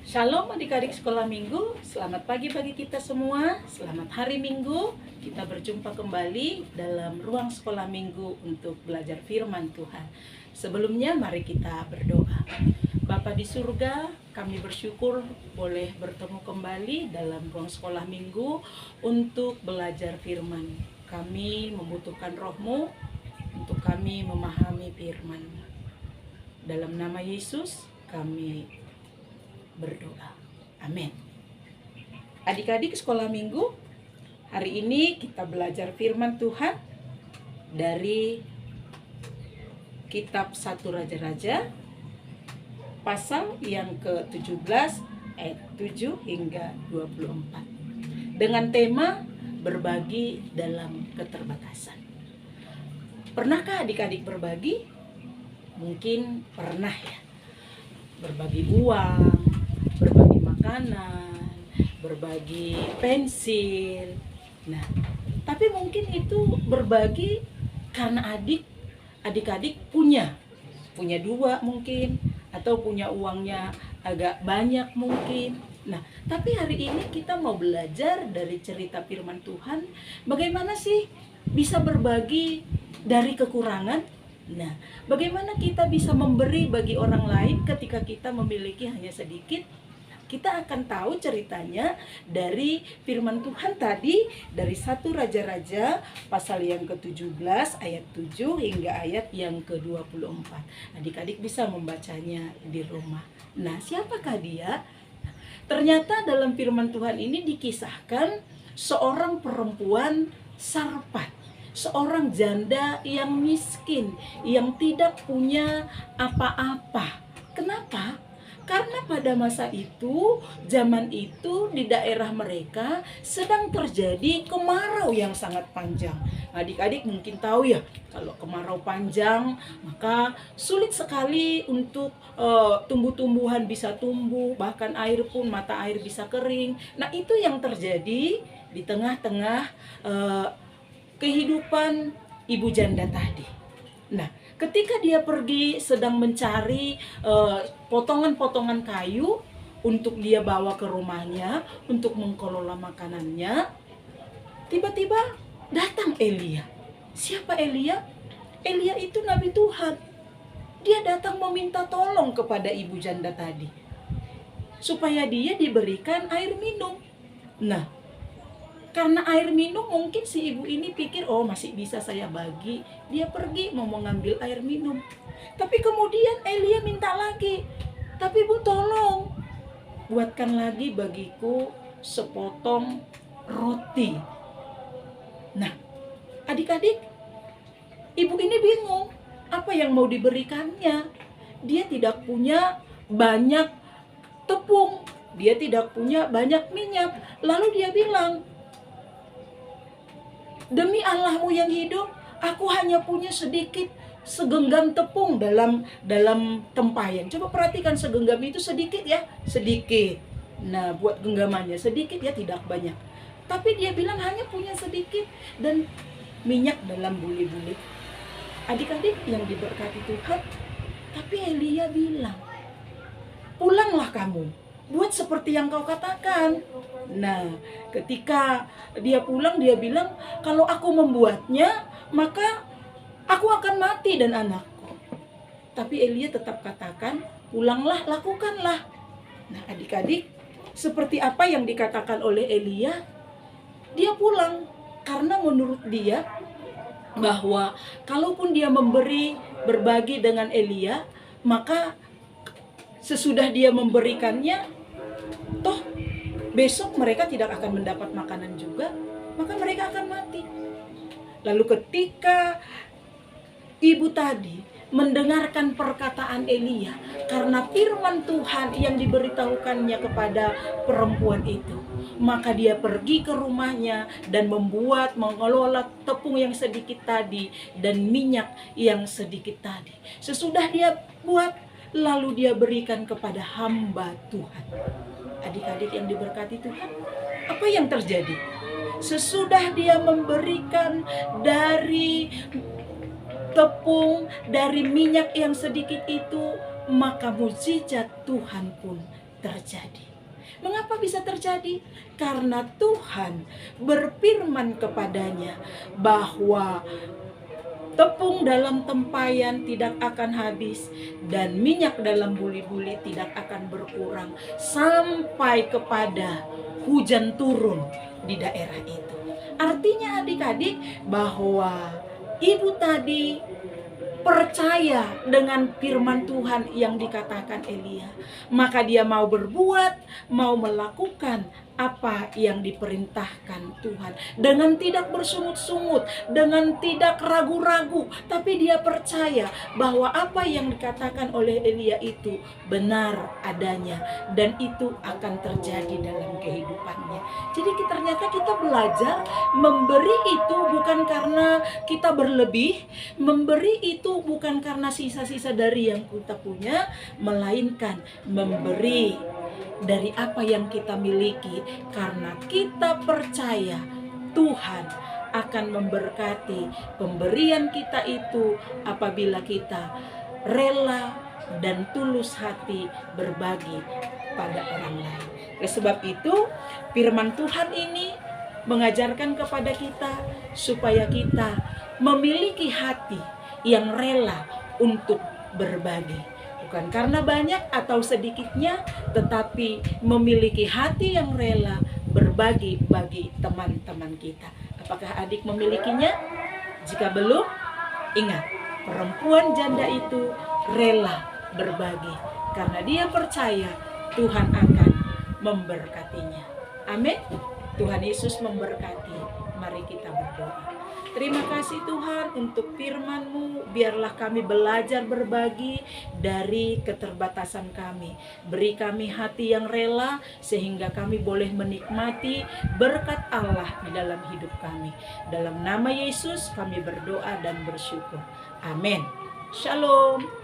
Shalom adik-adik sekolah minggu, selamat pagi bagi kita semua, selamat hari minggu. Kita berjumpa kembali dalam ruang sekolah minggu untuk belajar firman Tuhan. Sebelumnya mari kita berdoa. Bapa di surga, kami bersyukur boleh bertemu kembali dalam ruang sekolah minggu untuk belajar firman. Kami membutuhkan roh-Mu untuk kami memahami firman. Dalam nama Yesus kami berdoa. Amin. Adik-adik sekolah minggu, hari ini kita belajar firman Tuhan dari kitab 1 Raja-Raja pasal yang ke-17 ayat 7 hingga 24 dengan tema berbagi dalam keterbatasan. Pernahkah adik-adik berbagi? Mungkin pernah ya. Berbagi uang, berbagi makanan, berbagi pensil. Nah, tapi mungkin itu berbagi karena adik-adik punya 2 mungkin, atau punya uangnya agak banyak mungkin. Nah, tapi hari ini kita mau belajar dari cerita firman Tuhan, bagaimana sih bisa berbagi dari kekurangan. Nah, bagaimana kita bisa memberi bagi orang lain ketika kita memiliki hanya sedikit? Kita akan tahu ceritanya dari firman Tuhan tadi dari 1 Raja-Raja pasal yang ke-17 ayat 7 hingga ayat yang ke-24. Adik-adik bisa membacanya di rumah. Nah, siapakah dia? Ternyata dalam firman Tuhan ini dikisahkan seorang perempuan Sarfat, seorang janda yang miskin, yang tidak punya apa-apa. Kenapa? Karena pada masa itu, zaman itu di daerah mereka sedang terjadi kemarau yang sangat panjang. Adik-adik mungkin tahu ya, kalau kemarau panjang maka sulit sekali untuk tumbuh-tumbuhan bisa tumbuh, bahkan air pun mata air bisa kering. Nah, itu yang terjadi di tengah-tengah kehidupan ibu janda tadi. Nah, ketika dia pergi sedang mencari potongan-potongan kayu untuk dia bawa ke rumahnya untuk mengelola makanannya, tiba-tiba datang Elia. Siapa Elia? Elia itu nabi Tuhan. Dia datang meminta tolong kepada ibu janda tadi supaya dia diberikan air minum. Nah, karena air minum mungkin si ibu ini pikir, oh masih bisa saya bagi. Dia pergi mau mengambil air minum. Tapi kemudian Elia minta lagi. Tapi Bu, tolong buatkan lagi bagiku sepotong roti. Nah, adik-adik, ibu ini bingung apa yang mau diberikannya. Dia tidak punya banyak tepung, dia tidak punya banyak minyak. Lalu dia bilang, demi Allahmu yang hidup, aku hanya punya sedikit segenggam tepung dalam tempayan. Coba perhatikan, segenggam itu sedikit ya, sedikit. Nah, buat genggamannya sedikit ya, tidak banyak. Tapi dia bilang hanya punya sedikit dan minyak dalam buli-buli. Adik-adik yang diberkati Tuhan, tapi Elia bilang, pulanglah kamu, buat seperti yang kau katakan. Nah, ketika dia pulang, dia bilang, kalau aku membuatnya, maka aku akan mati dan anakku. Tapi Elia tetap katakan, pulanglah, lakukanlah. Nah, adik-adik, seperti apa yang dikatakan oleh Elia, dia pulang. Karena menurut dia, bahwa kalaupun dia berbagi dengan Elia, maka sesudah dia memberikannya, toh besok mereka tidak akan mendapat makanan juga, maka mereka akan mati. Lalu ketika ibu tadi mendengarkan perkataan Elia, karena firman Tuhan yang diberitahukannya kepada perempuan itu, maka dia pergi ke rumahnya dan mengelola tepung yang sedikit tadi dan minyak yang sedikit tadi. Sesudah dia buat, lalu dia berikan kepada hamba Tuhan. Adik-adik yang diberkati Tuhan, apa yang terjadi? Sesudah dia memberikan dari tepung, dari minyak yang sedikit itu, maka mukjizat Tuhan pun terjadi. Mengapa bisa terjadi? Karena Tuhan berfirman kepadanya bahwa tepung dalam tempayan tidak akan habis dan minyak dalam buli-buli tidak akan berkurang sampai kepada hujan turun di daerah itu. Artinya adik-adik bahwa ibu tadi percaya dengan firman Tuhan yang dikatakan Elia. Maka dia mau berbuat, mau melakukan apa yang diperintahkan Tuhan. Dengan tidak bersungut-sungut, dengan tidak ragu-ragu. Tapi dia percaya bahwa apa yang dikatakan oleh Elia itu benar adanya. Dan itu akan terjadi dalam kehidupannya. Jadi ternyata kita belajar memberi itu bukan karena kita berlebih. Memberi itu bukan karena sisa-sisa dari yang kita punya, melainkan memberi dari apa yang kita miliki karena kita percaya Tuhan akan memberkati pemberian kita itu apabila kita rela dan tulus hati berbagi pada orang lain. Oleh sebab itu, firman Tuhan ini mengajarkan kepada kita supaya kita memiliki hati yang rela untuk berbagi. Bukan karena banyak atau sedikitnya, tetapi memiliki hati yang rela berbagi bagi teman-teman kita. Apakah adik memilikinya? Jika belum, ingat, perempuan janda itu rela berbagi karena dia percaya Tuhan akan memberkatinya. Amin. Tuhan Yesus memberkati. Mari kita berdoa. Terima kasih Tuhan untuk firman-Mu. Biarlah kami belajar berbagi dari keterbatasan kami. Beri kami hati yang rela sehingga kami boleh menikmati berkat Allah di dalam hidup kami. Dalam nama Yesus kami berdoa dan bersyukur. Amin. Shalom.